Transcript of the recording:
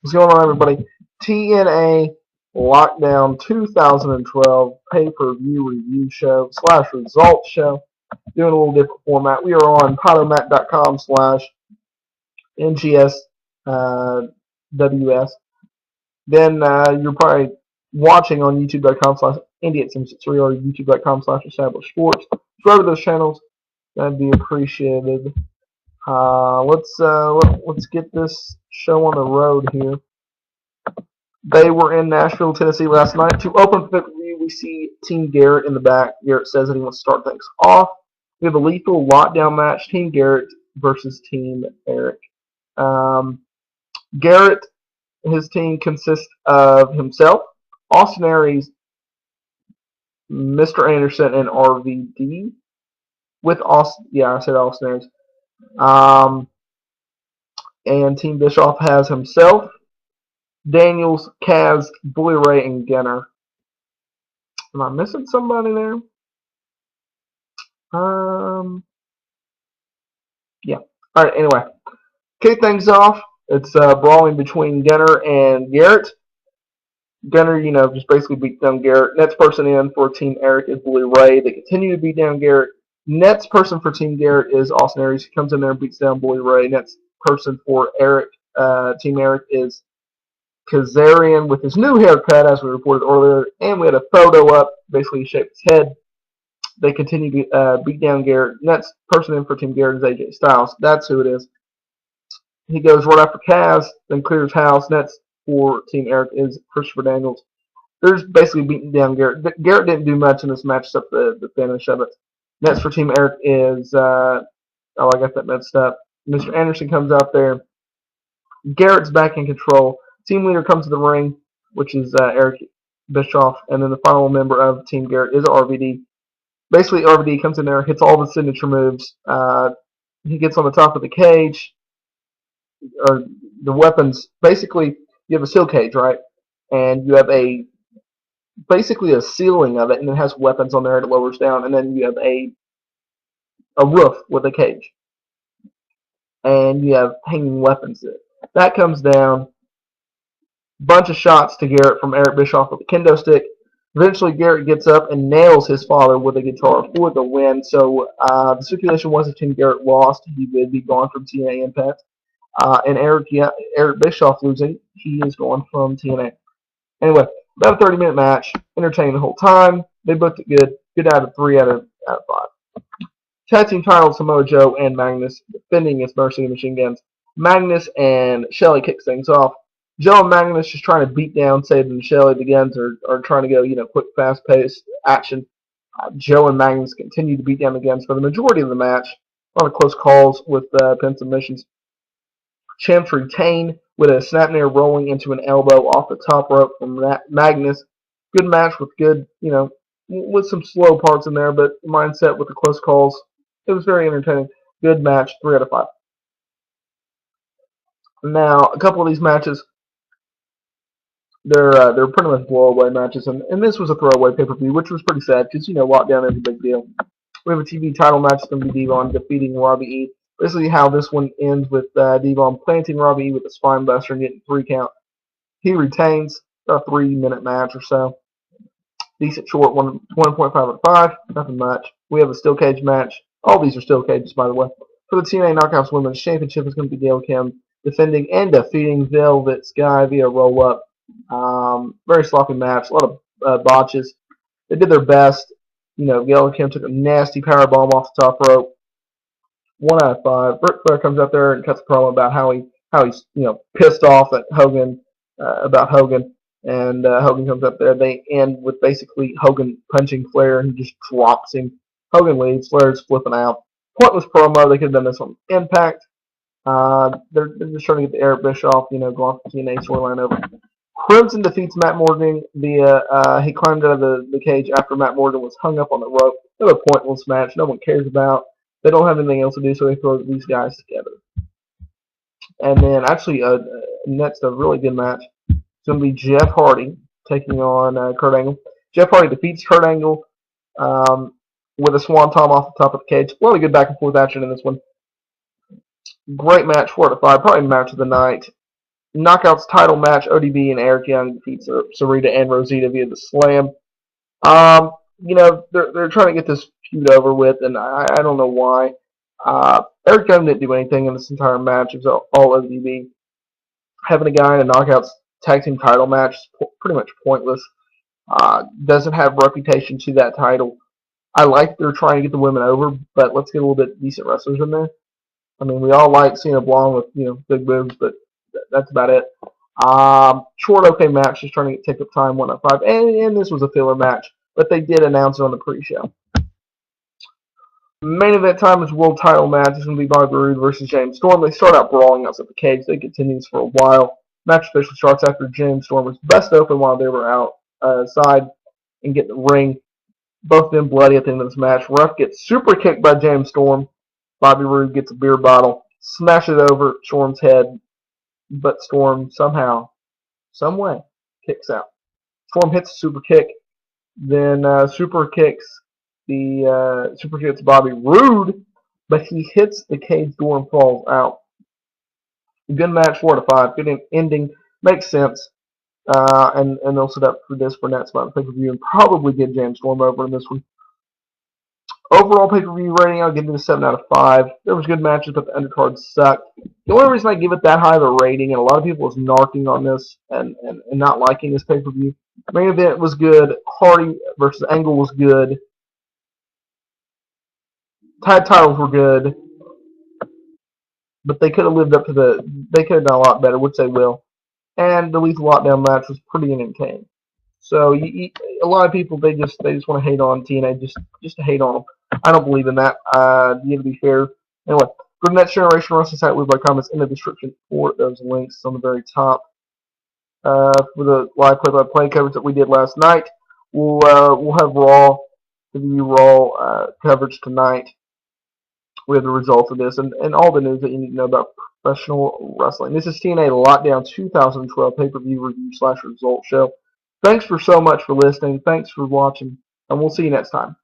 What's going on, everybody? TNA Lockdown 2012 pay-per-view review show / results show. Doing a little different format. We are on podomac.com / NGS WS. Then you're probably watching on youtube.com / Indian763 or youtube.com / established sports. Subscribe to those channels. That'd be appreciated. Let's get this show on the road here. They were in Nashville, Tennessee last night. To open the pay-per-view, we see Team Garrett in the back. Garrett says that he wants to start things off. We have a lethal lockdown match, Team Garrett versus Team Eric. Garrett, his team consists of himself, Austin Aries, Mr. Anderson, and RVD. With Austin, yeah, I said Austin Aries. And Team Bischoff has himself, Daniels, Kaz, Bully Ray, and Gunner. Am I missing somebody there? Yeah. All right. Anyway, kick things off. It's brawling between Gunner and Garrett. Gunner, just basically beat down Garrett. Next person in for Team Eric is Bully Ray. They continue to beat down Garrett. Next person for Team Garrett is Austin Aries. He comes in there and beats down Bully Ray. Next person for Team Eric is Kazarian with his new haircut, as we reported earlier. And we had a photo up, basically he shaped his head. They continue to beat down Garrett. Next person in for Team Garrett is AJ Styles. That's who it is. He goes right after Kaz, then clears house. Next for Team Eric is Christopher Daniels. They're just basically beating down Garrett. Garrett didn't do much in this match except the finish of it. Next for Team Eric is, I got that messed up. Mr. Anderson comes out there. Garrett's back in control. Team leader comes to the ring, which is Eric Bischoff. And then the final member of Team Garrett is RVD. Basically, RVD comes in there, hits all the signature moves. He gets on the top of the cage, or the weapons. Basically, you have a steel cage, right? And you have basically a ceiling of it, and it has weapons on there. It lowers down, and then you have a roof with a cage, and you have hanging weapons there. That comes down. Bunch of shots to Garrett from Eric Bischoff with a kendo stick. Eventually, Garrett gets up and nails his father with a guitar for the win. So the stipulation was if Team Garrett lost, he would be gone from TNA Impact. And Eric Bischoff losing, he is gone from TNA. Anyway, about a 30-minute match, entertaining the whole time. They booked it good. Good out of 3 out of 5. Tag team titles, Samoa Joe and Magnus defending against Mercy Machine Guns. Magnus and Shelley kicks things off. Joe and Magnus just trying to beat down Sabin and Shelley. The Guns are trying to go, quick, fast-paced action. Joe and Magnus continue to beat down the Guns for the majority of the match. A lot of close calls with pin submissions. Champs retain with a snap near rolling into an elbow off the top rope from Magnus. Good match with good, with some slow parts in there, but mindset with the close calls. It was very entertaining. Good match, 3 out of 5. Now, a couple of these matches, they're pretty much blow-away matches, and this was a throwaway pay-per-view, which was pretty sad because Lockdown is a big deal. We have a TV title match. It's going to be Devon defeating Robbie E. Basically, how this one ends with Devon planting Robbie E with a spine buster and getting 3 count. He retains a 3-minute match or so. Decent short, 1.5 out of 5. Nothing much. We have a steel cage match. All these are steel cages, by the way. For the TNA Knockouts Women's Championship, it's going to be Gail Kim defending and defeating Velvet Sky via roll-up. Very sloppy match. A lot of botches. They did their best. Gail Kim took a nasty power bomb off the top rope. 1 out of 5. Ric Flair comes out there and cuts a promo about how he's pissed off at Hogan about Hogan, and Hogan comes up there. They end with basically Hogan punching Flair and he just drops him. Hogan leaves. Flair's flipping out. Pointless promo. They could have done this on Impact. They're just trying to get the Eric Bischoff, go off the TNA storyline over. Crimson defeats Matt Morgan via he climbed out of the cage after Matt Morgan was hung up on the rope. Another pointless match. No one cares about. They don't have anything else to do, so they throw these guys together. And then, actually, next, a really good match. It's going to be Jeff Hardy taking on Kurt Angle. Jeff Hardy defeats Kurt Angle with a swanton off the top of the cage. A lot of good back-and-forth action in this one. Great match, 4 out of 5. Probably match of the night. Knockouts title match, ODB and Eric Young defeats Sarita and Rosita via the slam. They're trying to get this feud over with, and I don't know why. Eric Young didn't do anything in this entire match. It was all ODB. Having a guy in a knockouts tag team title match is pretty much pointless. Doesn't have reputation to that title. I like they're trying to get the women over, but let's get a little bit decent wrestlers in there. I mean, we all like seeing a blonde with big boobs, but that's about it. Short okay match, just trying to take up time 105, and this was a filler match, but they did announce it on the pre-show. Main event time is world title match. It's going to be Bobby Roode versus James Storm. They start out brawling outside the cage. They continues for a while. Match officially starts after James Storm was best open while they were outside and get the ring. Both of them bloody at the end of this match. Ref gets super kicked by James Storm. Bobby Roode gets a beer bottle, smashes it over Storm's head, but Storm somehow, some way, kicks out. Storm hits a super kick, then super kicks Bobby Roode, but he hits the cage door and falls out. Good match, 4-5. Good ending, makes sense. And they'll set up for this for next month pay-per-view and probably get James Storm over in this one. Overall pay-per-view rating, I'll give it a 7 out of 5. There was good matches, but the undercard sucked. The only reason I give it that high of a rating, and a lot of people was narking on this and not liking this pay-per-view. Main event was good. Hardy versus Angle was good. Tag titles were good. But they could have lived up to they could have done a lot better, which they will. And the Lethal Lockdown match was pretty entertaining. So a lot of people they just want to hate on TNA just to hate on them. I don't believe in that. You have to be fair. Anyway, go to Next Generation Wrestling site. Leave my comments in the description for those links on the very top. For the live play-by-play coverage that we did last night, we'll have Raw coverage tonight. We have the results of this and all the news that you need to know about professional wrestling. This is TNA Lockdown 2012 pay-per-view review / result show. Thanks for so much for listening. Thanks for watching, and we'll see you next time.